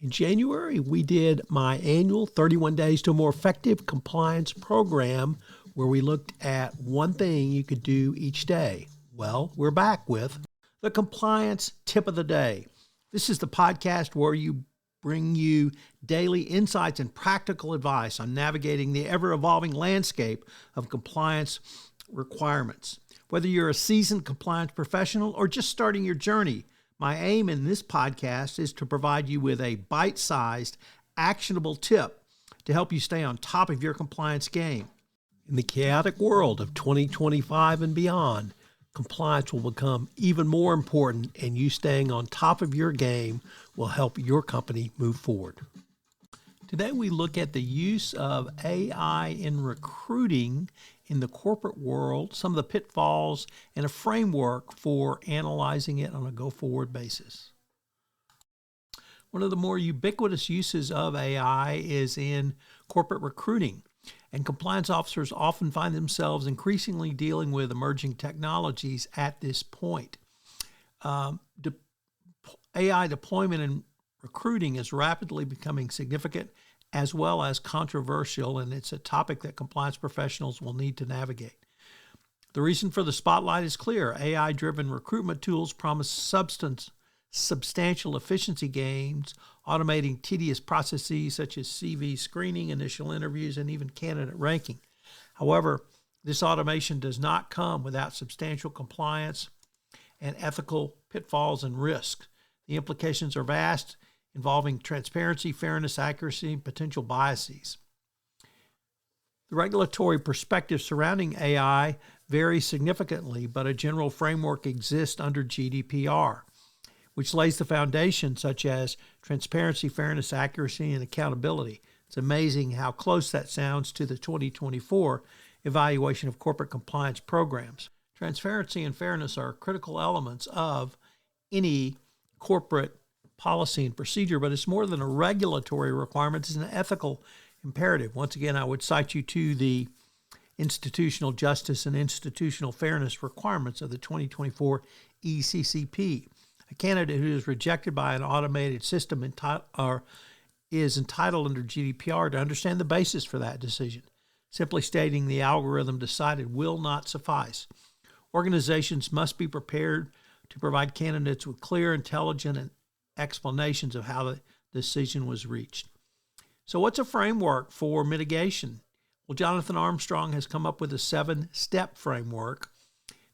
In January, we did my annual 31 Days to a More Effective Compliance program where we looked at one thing you could do each day. Well, we're back with the Compliance Tip of the Day. This is the podcast where we bring you daily insights and practical advice on navigating the ever-evolving landscape of compliance requirements. Whether you're a seasoned compliance professional or just starting your journey, my aim in this podcast is to provide you with a bite-sized, actionable tip to help you stay on top of your compliance game. In the chaotic world of 2025 and beyond, compliance will become even more important, and you staying on top of your game will help your company move forward. Today we look at the use of AI in recruiting in the corporate world, some of the pitfalls, and a framework for analyzing it on a go-forward basis. One of the more ubiquitous uses of AI is in corporate recruiting, and compliance officers often find themselves increasingly dealing with emerging technologies at this point. AI deployment in recruiting is rapidly becoming significant as well as controversial, and it's a topic that compliance professionals will need to navigate. The reason for the spotlight is clear. AI-driven recruitment tools promise substantial efficiency gains, automating tedious processes such as CV screening, initial interviews, and even candidate ranking. However, this automation does not come without substantial compliance and ethical pitfalls and risks. The implications are vast, involving transparency, fairness, accuracy, and potential biases. The regulatory perspective surrounding AI varies significantly, but a general framework exists under GDPR, which lays the foundation such as transparency, fairness, accuracy, and accountability. It's amazing how close that sounds to the 2024 evaluation of corporate compliance programs. Transparency and fairness are critical elements of any corporate policy and procedure, but it's more than a regulatory requirement. It's an ethical imperative. Once again, I would cite you to the institutional justice and institutional fairness requirements of the 2024 ECCP. A candidate who is rejected by an automated system is entitled under GDPR to understand the basis for that decision. Simply stating the algorithm decided will not suffice. Organizations must be prepared to provide candidates with clear, intelligent, explanations of how the decision was reached. So what's a framework for mitigation? Well, Jonathan Armstrong has come up with a 7-step framework.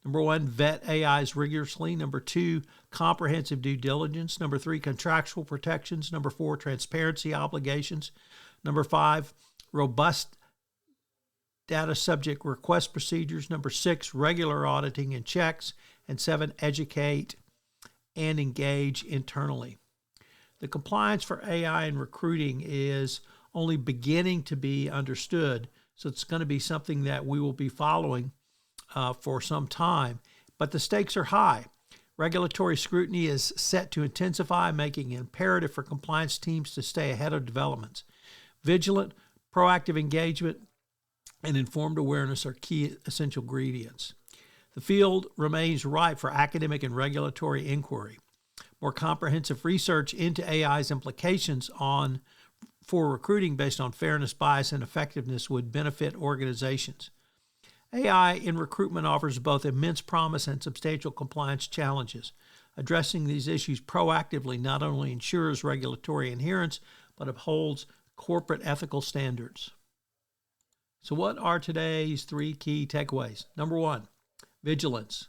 Number 1, vet AIs rigorously. Number 2, comprehensive due diligence. Number 3, contractual protections. Number 4, transparency obligations. Number 5, robust data subject request procedures. Number 6, regular auditing and checks. And 7, educate and engage internally. The compliance for AI in recruiting is only beginning to be understood, so it's going to be something that we will be following for some time, but the stakes are high. Regulatory scrutiny is set to intensify, making it imperative for compliance teams to stay ahead of developments. Vigilant, proactive engagement, and informed awareness are key essential ingredients. The field remains ripe for academic and regulatory inquiry. More comprehensive research into AI's implications for recruiting based on fairness, bias, and effectiveness would benefit organizations. AI in recruitment offers both immense promise and substantial compliance challenges. Addressing these issues proactively not only ensures regulatory adherence, but upholds corporate ethical standards. So what are today's 3 key takeaways? Number 1, vigilance.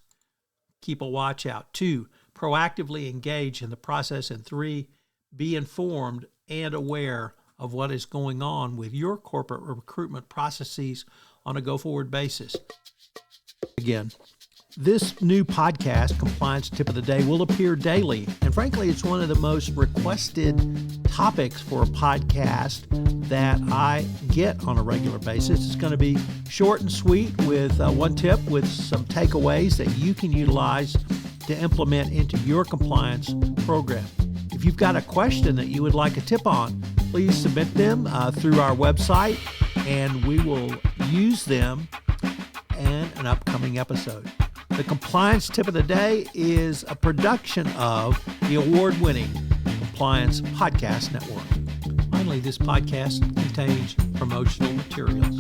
Keep a watch out. 2, proactively engage in the process. And 3, be informed and aware of what is going on with your corporate recruitment processes on a go-forward basis. Again, this new podcast, Compliance Tip of the Day, will appear daily. And frankly, it's one of the most requested topics for a podcast that I get on a regular basis. It's going to be short and sweet with one tip with some takeaways that you can utilize to implement into your compliance program. If you've got a question that you would like a tip on, please submit them through our website, and we will use them in an upcoming episode. The Compliance Tip of the Day is a production of the award-winning Compliance Podcast Network. Finally, this podcast contains promotional materials.